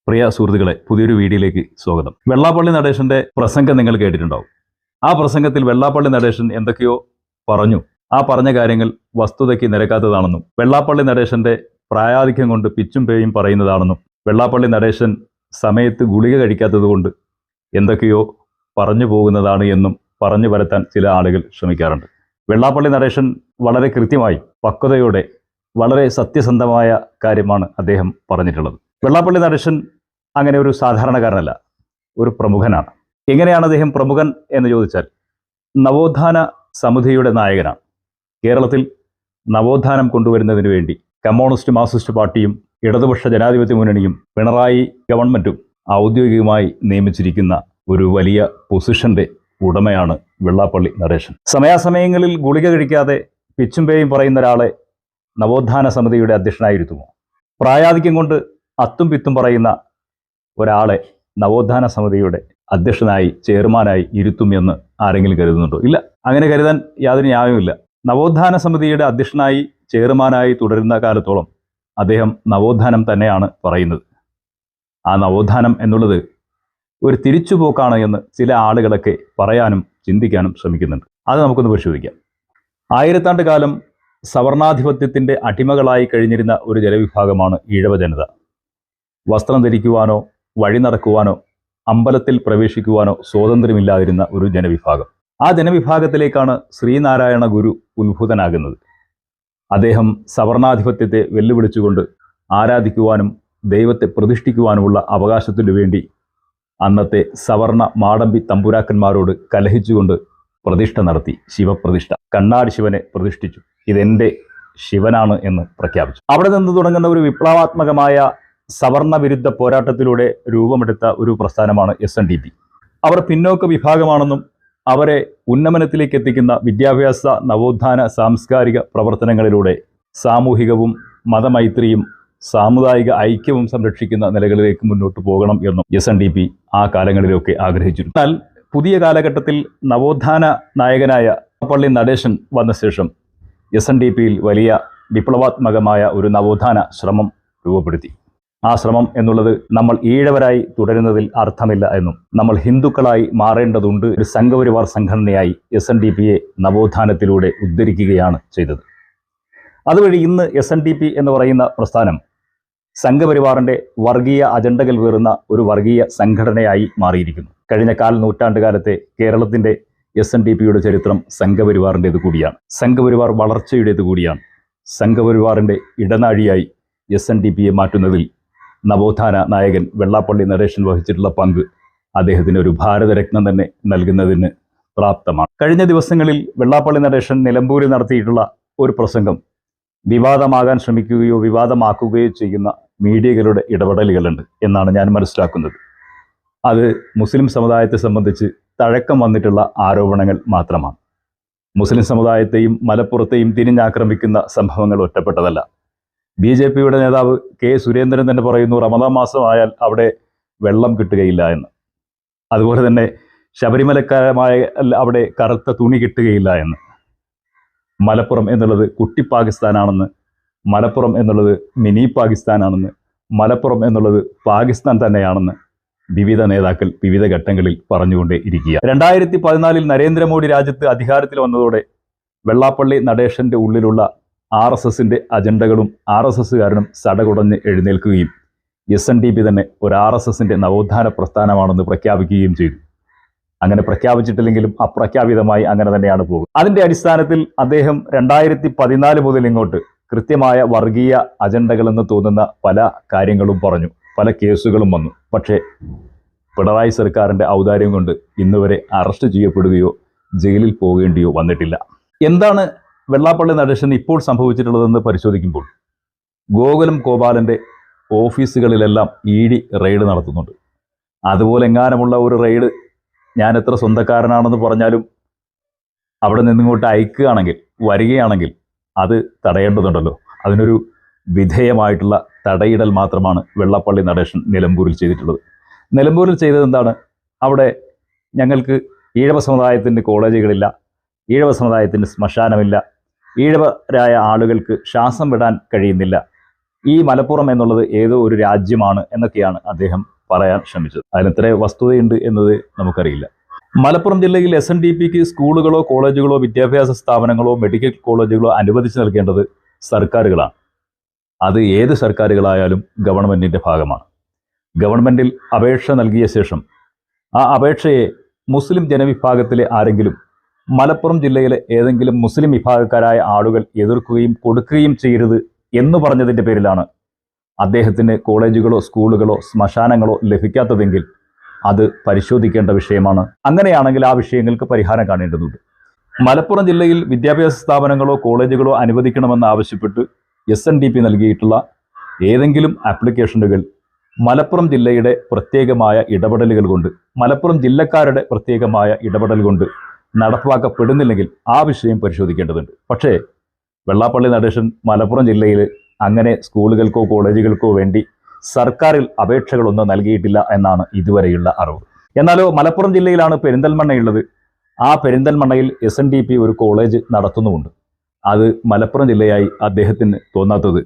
പ്രിയ സുഹൃത്തുക്കളെ, പുതിയൊരു വീഡിയോയിലേക്ക് സ്വാഗതം. വെള്ളാപ്പള്ളി നടേശന്റെ പ്രസംഗം നിങ്ങൾ കേട്ടിട്ടുണ്ടാവും. ആ പ്രസംഗത്തിൽ വെള്ളാപ്പള്ളി നടേശൻ എന്തൊക്കെയോ പറഞ്ഞു. ആ പറഞ്ഞ കാര്യങ്ങൾ വസ്തുതയ്ക്ക് നിരക്കാത്തതാണെന്നും വെള്ളാപ്പള്ളി നടേശന്റെ പ്രായാധിക്യം കൊണ്ട് പിച്ചും പേയും പറയുന്നതാണെന്നും വെള്ളാപ്പള്ളി നടേശൻ സമയത്ത് ഗുളിക കഴിക്കാത്തതുകൊണ്ട് എന്തൊക്കെയോ പറഞ്ഞു പോകുന്നതാണ് എന്നും പറഞ്ഞു വരത്താൻ ചില ആളുകൾ ശ്രമിക്കാറുണ്ട്. വെള്ളാപ്പള്ളി നടേശൻ വളരെ കൃത്യമായി പക്വതയോടെ വളരെ സത്യസന്ധമായ കാര്യമാണ് അദ്ദേഹം പറഞ്ഞിട്ടുള്ളത്. വെള്ളാപ്പള്ളി നടേശൻ അങ്ങനെ ഒരു സാധാരണക്കാരനല്ല, ഒരു പ്രമുഖനാണ്. എങ്ങനെയാണ് അദ്ദേഹം പ്രമുഖൻ എന്ന് ചോദിച്ചാൽ, നവോത്ഥാന സമിതിയുടെ നായകനാണ്. കേരളത്തിൽ നവോത്ഥാനം കൊണ്ടുവരുന്നതിന് വേണ്ടി കമ്മ്യൂണിസ്റ്റ് മാർക്സിസ്റ്റ് പാർട്ടിയും ഇടതുപക്ഷ ജനാധിപത്യ മുന്നണിയും പിണറായി ഗവൺമെൻറ്റും ഔദ്യോഗികമായി നിയമിച്ചിരിക്കുന്ന ഒരു വലിയ പൊസിഷന്റെ ഉടമയാണ് വെള്ളാപ്പള്ളി നടേശൻ. സമയാസമയങ്ങളിൽ ഗുളിക കഴിക്കാതെ പിച്ചും പേയും പറയുന്ന ഒരാളെ നവോത്ഥാന സമിതിയുടെ അധ്യക്ഷനായിരുത്തുമോ? പ്രായാധിക്യം കൊണ്ട് അത്തും പിത്തും പറയുന്ന ഒരാളെ നവോത്ഥാന സമിതിയുടെ അധ്യക്ഷനായി ചെയർമാനായി ഇരുത്തുമെന്ന് ആരെങ്കിലും കരുതുന്നുണ്ടോ? ഇല്ല, അങ്ങനെ കരുതാൻ യാതൊരു ന്യായവുമില്ല. നവോത്ഥാന സമിതിയുടെ അധ്യക്ഷനായി ചെയർമാനായി തുടരുന്ന കാലത്തോളം അദ്ദേഹം നവോത്ഥാനം തന്നെയാണ് പറയുന്നത്. ആ നവോത്ഥാനം എന്നുള്ളത് ഒരു തിരിച്ചുപോക്കാണ് എന്ന് ചില ആളുകളൊക്കെ പറയാനും ചിന്തിക്കാനും ശ്രമിക്കുന്നുണ്ട്. അത് നമുക്കൊന്ന് പരിശോധിക്കാം. ആയിരത്താണ്ട് കാലം സവർണാധിപത്യത്തിൻ്റെ അടിമകളായി കഴിഞ്ഞിരുന്ന ഒരു ജനവിഭാഗമാണ് ഈഴവ ജനത. വസ്ത്രം ധരിക്കുവാനോ വഴി നടക്കുവാനോ അമ്പലത്തിൽ പ്രവേശിക്കുവാനോ സ്വാതന്ത്ര്യമില്ലാതിരുന്ന ഒരു ജനവിഭാഗം. ആ ജനവിഭാഗത്തിലേക്കാണ് ശ്രീനാരായണ ഗുരു ഉത്ഭുതനാകുന്നത്. അദ്ദേഹം സവർണാധിപത്യത്തെ വെല്ലുവിളിച്ചുകൊണ്ട് ആരാധിക്കുവാനും ദൈവത്തെ പ്രതിഷ്ഠിക്കുവാനുമുള്ള അവകാശത്തിനു വേണ്ടി അന്നത്തെ സവർണ മാടമ്പി തമ്പുരാക്കന്മാരോട് കലഹിച്ചുകൊണ്ട് പ്രതിഷ്ഠ നടത്തി. ശിവപ്രതിഷ്ഠ. കണ്ണാടി ശിവനെ പ്രതിഷ്ഠിച്ചു. ഇതെൻ്റെ ശിവനാണ് എന്ന് പ്രഖ്യാപിച്ചു. അവിടെ നിന്ന് തുടങ്ങുന്ന ഒരു വിപ്ലവാത്മകമായ സവർണ വിരുദ്ധ പോരാട്ടത്തിലൂടെ രൂപമെടുത്ത ഒരു പ്രസ്ഥാനമാണ് SNDP. അവർ പിന്നോക്ക വിഭാഗമാണെന്നും അവരെ ഉന്നമനത്തിലേക്ക് എത്തിക്കുന്ന വിദ്യാഭ്യാസ നവോത്ഥാന സാംസ്കാരിക പ്രവർത്തനങ്ങളിലൂടെ സാമൂഹികവും മതമൈത്രിയും സാമുദായിക ഐക്യവും സംരക്ഷിക്കുന്ന നിലകളിലേക്ക് മുന്നോട്ട് പോകണം എന്നും SNDP ആ കാലങ്ങളിലൊക്കെ ആഗ്രഹിച്ചിരുന്നു. എന്നാൽ പുതിയ കാലഘട്ടത്തിൽ നവോത്ഥാന നായകനായ വെള്ളാപ്പള്ളി നടേശൻ വന്ന ശേഷം SNDPയിൽ വലിയ വിപ്ലവാത്മകമായ ഒരു നവോത്ഥാന ശ്രമം രൂപപ്പെടുത്തി. ആ ശ്രമം എന്നുള്ളത് നമ്മൾ ഈഴവരായി തുടരുന്നതിൽ അർത്ഥമില്ല എന്നും നമ്മൾ ഹിന്ദുക്കളായി മാറേണ്ടതുണ്ട്, ഒരു സംഘപരിവാർ സംഘടനയായി SNDPയെ നവോത്ഥാനത്തിലൂടെ ഉദ്ധരിക്കുകയാണ് ചെയ്തത്. അതുവഴി ഇന്ന് SNDP എന്ന് പറയുന്ന പ്രസ്ഥാനം സംഘപരിവാറിൻ്റെ വർഗീയ അജണ്ടകൾ വേറുന്ന ഒരു വർഗീയ സംഘടനയായി മാറിയിരിക്കുന്നു. കഴിഞ്ഞ നൂറ്റാണ്ടുകാലത്തെ കേരളത്തിൻ്റെ SNDPയുടെ ചരിത്രം സംഘപരിവാറിൻ്റേത് കൂടിയാണ്. സംഘപരിവാർ വളർച്ചയുടേത് കൂടിയാണ്. സംഘപരിവാറിൻ്റെ ഇടനാഴിയായി SNDPയെ മാറ്റുന്നതിൽ നവോത്ഥാന നായകൻ വെള്ളാപ്പള്ളി നടേശൻ വഹിച്ചിട്ടുള്ള പങ്ക് അദ്ദേഹത്തിന് ഒരു ഭാരതരത്നം തന്നെ നൽകുന്നതിന് പ്രാപ്തമാണ്. കഴിഞ്ഞ ദിവസങ്ങളിൽ വെള്ളാപ്പള്ളി നടേശൻ നിലമ്പൂരിൽ നടത്തിയിട്ടുള്ള ഒരു പ്രസംഗം വിവാദമാകാൻ ശ്രമിക്കുകയോ വിവാദമാക്കുകയോ ചെയ്യുന്ന മീഡിയകളുടെ ഇടപെടലുകളുണ്ട് എന്നാണ് ഞാൻ മനസ്സിലാക്കുന്നത്. അത് മുസ്ലിം സമുദായത്തെ സംബന്ധിച്ച് തഴക്കം വന്നിട്ടുള്ള ആരോപണങ്ങൾ മാത്രമാണ്. മുസ്ലിം സമുദായത്തെയും മലപ്പുറത്തെയും തിരിഞ്ഞാക്രമിക്കുന്ന സംഭവങ്ങൾ ഒറ്റപ്പെട്ടതല്ല. BJPയുടെ നേതാവ് K. സുരേന്ദ്രൻ തന്നെ പറയുന്നു, റമദാൻ മാസമായാൽ അവിടെ വെള്ളം കിട്ടുകയില്ല എന്ന്. അതുപോലെ തന്നെ ശബരിമലക്കാരമായ അവിടെ കറുത്ത തുണി കിട്ടുകയില്ല എന്ന്. മലപ്പുറം എന്നുള്ളത് കുട്ടി പാകിസ്ഥാനാണെന്ന്, മലപ്പുറം എന്നുള്ളത് മിനി പാകിസ്ഥാനാണെന്ന്, മലപ്പുറം എന്നുള്ളത് പാകിസ്ഥാൻ തന്നെയാണെന്ന് വിവിധ നേതാക്കൾ വിവിധ ഘട്ടങ്ങളിൽ പറഞ്ഞുകൊണ്ടേ ഇരിക്കുക. 2014 നരേന്ദ്രമോദി രാജ്യത്ത് അധികാരത്തിൽ വന്നതോടെ വെള്ളാപ്പള്ളി നടേശൻ്റെ ഉള്ളിലുള്ള RSSൻ്റെ അജണ്ടകളും RSSകാരനും സടകുടഞ്ഞ് എഴുന്നേൽക്കുകയും SNDP തന്നെ ഒരു RSSൻ്റെ നവോത്ഥാന പ്രസ്ഥാനമാണെന്ന് പ്രഖ്യാപിക്കുകയും ചെയ്തു. അങ്ങനെ പ്രഖ്യാപിച്ചിട്ടില്ലെങ്കിലും അപ്രഖ്യാപിതമായി അങ്ങനെ തന്നെയാണ് പോകുന്നത്. അതിൻ്റെ അടിസ്ഥാനത്തിൽ അദ്ദേഹം 2014 മുതൽ ഇങ്ങോട്ട് കൃത്യമായ വർഗീയ അജണ്ടകളെന്ന് തോന്നുന്ന പല കാര്യങ്ങളും പറഞ്ഞു, പല കേസുകളും വന്നു. പക്ഷേ പിണറായി സർക്കാരിൻ്റെ ഔദാര്യം കൊണ്ട് ഇന്നുവരെ അറസ്റ്റ് ചെയ്യപ്പെടുകയോ ജയിലിൽ പോകേണ്ടിയോ വന്നിട്ടില്ല. എന്താണ് വെള്ളാപ്പള്ളി നടേശൻ ഇപ്പോൾ സംഭവിച്ചിട്ടുള്ളതെന്ന് പരിശോധിക്കുമ്പോൾ ഗോകുലം ഗോപാലൻ്റെ ഓഫീസുകളിലെല്ലാം ED റെയ്ഡ് നടത്തുന്നുണ്ട്. അതുപോലെ എങ്ങാനുമുള്ള ഒരു റെയ്ഡ് ഞാൻ എത്ര സ്വന്തക്കാരനാണെന്ന് പറഞ്ഞാലും അവിടെ നിന്നിങ്ങോട്ട് അയക്കുകയാണെങ്കിൽ വരികയാണെങ്കിൽ അത് തടയേണ്ടതുണ്ടല്ലോ. അതിനൊരു വിധേയമായിട്ടുള്ള തടയിടൽ മാത്രമാണ് വെള്ളാപ്പള്ളി നടേശൻ നിലമ്പൂരിൽ ചെയ്തിട്ടുള്ളത്. നിലമ്പൂരിൽ ചെയ്തത് എന്താണ്? അവിടെ ഞങ്ങൾക്ക് ഈഴവ സമുദായത്തിൻ്റെ കോളേജുകളില്ല, ഈഴവ സമുദായത്തിൻ്റെ ശ്മശാനമില്ല, ഈഴവരായ ആളുകൾക്ക് ശ്വാസം വിടാൻ കഴിയുന്നില്ല, ഈ മലപ്പുറം എന്നുള്ളത് ഏതോ ഒരു രാജ്യമാണ് എന്നൊക്കെയാണ് അദ്ദേഹം പറയാൻ ശ്രമിച്ചത്. അതിനെത്ര വസ്തുതയുണ്ട് എന്നത് നമുക്കറിയില്ല. മലപ്പുറം ജില്ലയിൽ SNDPക്ക് സ്കൂളുകളോ കോളേജുകളോ വിദ്യാഭ്യാസ സ്ഥാപനങ്ങളോ മെഡിക്കൽ കോളേജുകളോ അനുവദിച്ചു നൽകേണ്ടത് സർക്കാരുകളാണ്. അത് ഏത് സർക്കാരുകളായാലും ഗവൺമെൻറ്റിൻ്റെ ഭാഗമാണ്. ഗവൺമെൻറ്റിൽ അപേക്ഷ നൽകിയ ശേഷം ആ അപേക്ഷയെ മുസ്ലിം ജനവിഭാഗത്തിലെ ആരെങ്കിലും മലപ്പുറം ജില്ലയിലെ ഏതെങ്കിലും മുസ്ലിം വിഭാഗക്കാരായ ആളുകൾ എതിർക്കുകയും കൊടുക്കുകയും ചെയ്യരുത് എന്ന് പറഞ്ഞതിൻ്റെ പേരിലാണ് അദ്ദേഹത്തിന് കോളേജുകളോ സ്കൂളുകളോ ശ്മശാനങ്ങളോ ലഭിക്കാത്തതെങ്കിൽ അത് പരിശോധിക്കേണ്ട വിഷയമാണ്. അങ്ങനെയാണെങ്കിൽ ആ വിഷയങ്ങൾക്ക് പരിഹാരം കാണേണ്ടതുണ്ട്. മലപ്പുറം ജില്ലയിൽ വിദ്യാഭ്യാസ സ്ഥാപനങ്ങളോ കോളേജുകളോ അനുവദിക്കണമെന്ന് ആവശ്യപ്പെട്ട് SNDP നൽകിയിട്ടുള്ള ഏതെങ്കിലും ആപ്ലിക്കേഷനുകൾ മലപ്പുറം ജില്ലയുടെ പ്രത്യേകമായ ഇടപെടലുകൾ കൊണ്ട്, മലപ്പുറം ജില്ലക്കാരുടെ പ്രത്യേകമായ ഇടപെടൽ കൊണ്ട് നടപ്പാക്കപ്പെടുന്നില്ലെങ്കിൽ ആ വിഷയം പരിശോധിക്കേണ്ടതുണ്ട്. പക്ഷേ വെള്ളാപ്പള്ളി നടേശൻ മലപ്പുറം ജില്ലയിൽ അങ്ങനെ സ്കൂളുകൾക്കോ കോളേജുകൾക്കോ വേണ്ടി സർക്കാരിൽ അപേക്ഷകളൊന്നും നൽകിയിട്ടില്ല എന്നാണ് ഇതുവരെയുള്ള അറിവ്. എന്നാലോ മലപ്പുറം ജില്ലയിലാണ് പെരിന്തൽമണ്ണയുള്ളത്. ആ പെരിന്തൽമണ്ണയിൽ SNDP ഒരു കോളേജ് നടത്തുന്നുമുണ്ട്. അത് മലപ്പുറം ജില്ലയായി അദ്ദേഹത്തിന് തോന്നാത്തത്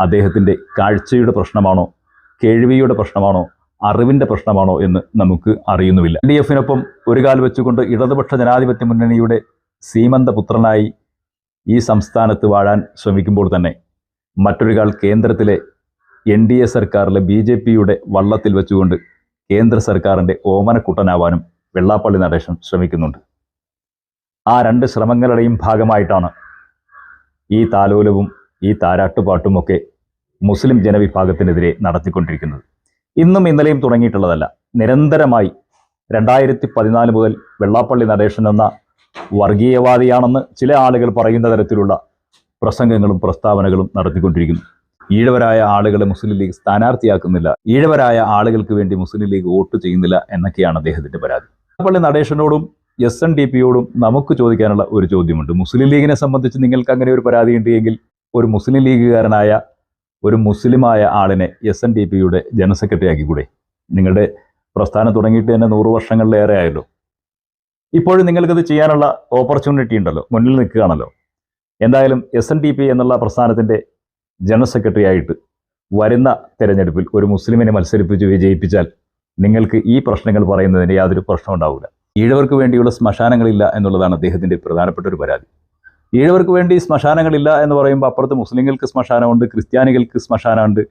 അദ്ദേഹത്തിൻ്റെ കാഴ്ചയുടെ പ്രശ്നമാണോ, കേൾവിയുടെ പ്രശ്നമാണോ, അറിവിൻ്റെ പ്രശ്നമാണോ എന്ന് നമുക്ക് അറിയുന്നുമില്ല. LDFിനൊപ്പം ഒരു കാൽ വെച്ചുകൊണ്ട് ഇടതുപക്ഷ ജനാധിപത്യ മുന്നണിയുടെ സീമന്ത പുത്രനായി ഈ സംസ്ഥാനത്ത് വാഴാൻ ശ്രമിക്കുമ്പോൾ തന്നെ മറ്റൊരു കാൽ കേന്ദ്രത്തിലെ NDA സർക്കാരിലെ BJPയുടെ വള്ളത്തിൽ വെച്ചുകൊണ്ട് കേന്ദ്ര സർക്കാരിൻ്റെ ഓമനക്കുട്ടനാവാനും വെള്ളാപ്പള്ളി നടേശൻ ശ്രമിക്കുന്നുണ്ട്. ആ രണ്ട് ശ്രമങ്ങളുടെയും ഭാഗമായിട്ടാണ് ഈ താലോലവും ഈ താരാട്ടുപാട്ടുമൊക്കെ മുസ്ലിം ജനവിഭാഗത്തിനെതിരെ നടത്തിക്കൊണ്ടിരിക്കുന്നത്. ഇന്നും ഇന്നലെയും തുടങ്ങിയിട്ടുള്ളതല്ല. നിരന്തരമായി 2014 മുതൽ വെള്ളാപ്പള്ളി നടേശൻ എന്ന വർഗീയവാദിയാണെന്ന് ചില ആളുകൾ പറയുന്ന തരത്തിലുള്ള പ്രസംഗങ്ങളും പ്രസ്താവനകളും നടത്തിക്കൊണ്ടിരിക്കുന്നു. ഈഴവരായ ആളുകളെ മുസ്ലിം ലീഗ് സ്ഥാനാർത്ഥിയാക്കുന്നില്ല, ഈഴവരായ ആളുകൾക്ക് വേണ്ടി മുസ്ലിം ലീഗ് വോട്ട് ചെയ്യുന്നില്ല എന്നൊക്കെയാണ് അദ്ദേഹത്തിൻ്റെ പരാതി. വെള്ളാപ്പള്ളി നടേശനോടും SNDPയോടും നമുക്ക് ചോദിക്കാനുള്ള ഒരു ചോദ്യമുണ്ട്. മുസ്ലിം ലീഗിനെ സംബന്ധിച്ച് നിങ്ങൾക്ക് അങ്ങനെ ഒരു പരാതി ഉണ്ട് എങ്കിൽ ഒരു മുസ്ലിം ലീഗുകാരനായ ഒരു മുസ്ലിമായ ആളിനെ SNDPയുടെ ജനറൽ സെക്രട്ടറി ആക്കിക്കൂടെ? നിങ്ങളുടെ പ്രസ്ഥാനം തുടങ്ങിയിട്ട് തന്നെ 100 വർഷങ്ങളിലേറെ ആയല്ലോ. ഇപ്പോഴും നിങ്ങൾക്കത് ചെയ്യാനുള്ള ഓപ്പർച്യൂണിറ്റി ഉണ്ടല്ലോ, മുന്നിൽ നിൽക്കുകയാണല്ലോ. എന്തായാലും SNDP എന്നുള്ള പ്രസ്ഥാനത്തിൻ്റെ ജനറൽ സെക്രട്ടറി ആയിട്ട് വരുന്ന തെരഞ്ഞെടുപ്പിൽ ഒരു മുസ്ലിമിനെ മത്സരിപ്പിച്ച് വിജയിപ്പിച്ചാൽ നിങ്ങൾക്ക് ഈ പ്രശ്നങ്ങൾ പറയുന്നതിന് യാതൊരു പ്രശ്നം ഉണ്ടാവില്ല. ഈഴവർക്ക് വേണ്ടിയുള്ള ശ്മശാനങ്ങളില്ല എന്നുള്ളതാണ് അദ്ദേഹത്തിൻ്റെ പ്രധാനപ്പെട്ട ഒരു പരാതി. ഈഴവർക്ക് വേണ്ടി ശ്മശാനങ്ങളില്ല എന്ന് പറയുമ്പോൾ അപ്പുറത്ത് മുസ്ലിങ്ങൾക്ക് ശ്മശാനമുണ്ട്, ക്രിസ്ത്യാനികൾക്ക് ശ്മശാനമുണ്ട്.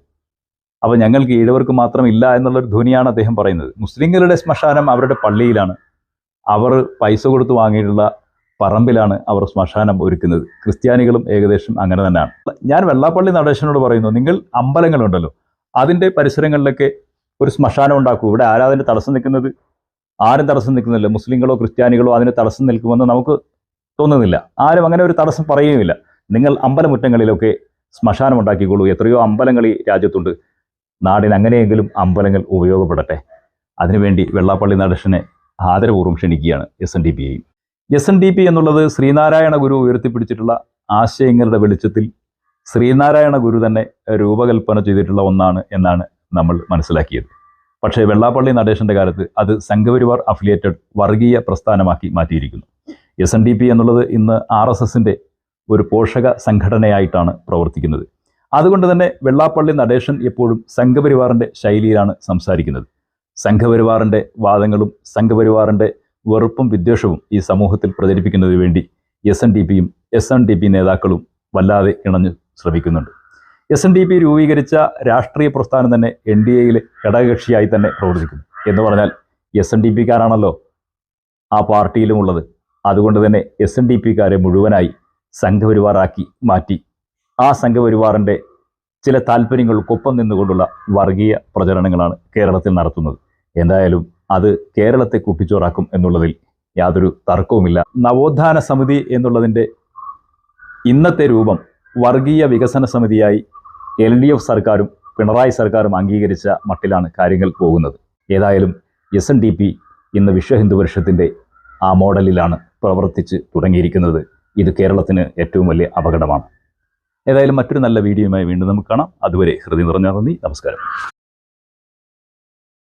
അപ്പോൾ ഞങ്ങൾക്ക് ഈഴവർക്ക് മാത്രമില്ല എന്നുള്ളൊരു ധ്വനിയാണ് അദ്ദേഹം പറയുന്നത്. മുസ്ലിങ്ങളുടെ ശ്മശാനം അവരുടെ പള്ളിയിലാണ്, അവർ പൈസ കൊടുത്ത് വാങ്ങിയിട്ടുള്ള പറമ്പിലാണ് അവർ ശ്മശാനം ഒരുക്കുന്നത്. ക്രിസ്ത്യാനികളും ഏകദേശം അങ്ങനെ തന്നെയാണ്. ഞാൻ വെള്ളാപ്പള്ളി നടേശനോട് പറയുന്നു, നിങ്ങൾ അമ്പലങ്ങളുണ്ടല്ലോ, അതിൻ്റെ പരിസരങ്ങളിലൊക്കെ ഒരു ശ്മശാനം ഉണ്ടാക്കൂ. ഇവിടെ ആരാധന തടസ്സം നിൽക്കുന്നത്? ആരും തടസ്സം നിൽക്കുന്നില്ല. മുസ്ലിങ്ങളോ ക്രിസ്ത്യാനികളോ അതിന് തടസ്സം നിൽക്കുമെന്ന് നമുക്ക് തോന്നുന്നില്ല. ആരും അങ്ങനെ ഒരു തടസ്സം പറയുകയുമില്ല. നിങ്ങൾ അമ്പലമുറ്റങ്ങളിലൊക്കെ ശ്മശാനം ഉണ്ടാക്കിക്കോളൂ. എത്രയോ അമ്പലങ്ങൾ ഈ രാജ്യത്തുണ്ട്. നാടിന് അങ്ങനെയെങ്കിലും അമ്പലങ്ങൾ ഉപയോഗപ്പെടട്ടെ. അതിനുവേണ്ടി വെള്ളാപ്പള്ളി നടേശനെ ആദരപൂർവ്വം ക്ഷണിക്കുകയാണ് SNDPയെയും. SNDP എന്നുള്ളത് ശ്രീനാരായണ ഗുരു ഉയർത്തിപ്പിടിച്ചിട്ടുള്ള ആശയങ്ങളുടെ വെളിച്ചത്തിൽ ശ്രീനാരായണ ഗുരു തന്നെ രൂപകൽപ്പന ചെയ്തിട്ടുള്ള ഒന്നാണ് എന്നാണ് നമ്മൾ മനസ്സിലാക്കിയത്. പക്ഷേ വെള്ളാപ്പള്ളി നടേശൻ്റെ കാലത്ത് അത് സംഘപരിവാർ അഫിലിയേറ്റഡ് വർഗീയ പ്രസ്ഥാനമാക്കി മാറ്റിയിരിക്കുന്നു. SNDP എന്നുള്ളത് ഇന്ന് RSSൻ്റെ ഒരു പോഷക സംഘടനയായിട്ടാണ് പ്രവർത്തിക്കുന്നത്. അതുകൊണ്ട് തന്നെ വെള്ളാപ്പള്ളി നടേശൻ എപ്പോഴും സംഘപരിവാറിൻ്റെ ശൈലിയിലാണ് സംസാരിക്കുന്നത്. സംഘപരിവാറിൻ്റെ വാദങ്ങളും സംഘപരിവാറിൻ്റെ വെറുപ്പും വിദ്വേഷവും ഈ സമൂഹത്തിൽ പ്രചരിപ്പിക്കുന്നതിന് വേണ്ടി SNDPയും SNDP നേതാക്കളും വല്ലാതെ ഇണഞ്ഞു ശ്രമിക്കുന്നുണ്ട്. SNDP രൂപീകരിച്ച രാഷ്ട്രീയ പ്രസ്ഥാനം തന്നെ NDAയിലെ ഘടകകക്ഷിയായി തന്നെ പ്രവർത്തിക്കുന്നു. എന്ന് പറഞ്ഞാൽ SNDPക്കാരാണല്ലോ ആ പാർട്ടിയിലുമുള്ളത്. അതുകൊണ്ട് തന്നെ SNDPക്കാരെ മുഴുവനായി സംഘപരിവാറാക്കി മാറ്റി ആ സംഘപരിവാറിൻ്റെ ചില താല്പര്യങ്ങൾക്കൊപ്പം നിന്നുകൊണ്ടുള്ള വർഗീയ പ്രചരണങ്ങളാണ് കേരളത്തിൽ നടത്തുന്നത്. എന്തായാലും അത് കേരളത്തെ കുട്ടിച്ചോറാക്കും എന്നുള്ളതിൽ യാതൊരു തർക്കവുമില്ല. നവോത്ഥാന സമിതി എന്നുള്ളതിൻ്റെ ഇന്നത്തെ രൂപം വർഗീയ വികസന സമിതിയായി LDF സർക്കാരും പിണറായി സർക്കാരും അംഗീകരിച്ച മട്ടിലാണ് കാര്യങ്ങൾ പോകുന്നത്. ഏതായാലും SNDP ഇന്ന് വിശ്വ ഹിന്ദു പരിഷത്തിൻ്റെ ആ മോഡലിലാണ് പ്രവർത്തിച്ച് തുടങ്ങിയിരിക്കുന്നത്. ഇത് കേരളത്തിന് ഏറ്റവും വലിയ അപകടമാണ്. ഏതായാലും മറ്റൊരു നല്ല വീഡിയോയുമായി വീണ്ടും നമുക്ക് കാണാം. അതുവരെ ഹൃദയം നിറഞ്ഞ നന്ദി. നമസ്കാരം.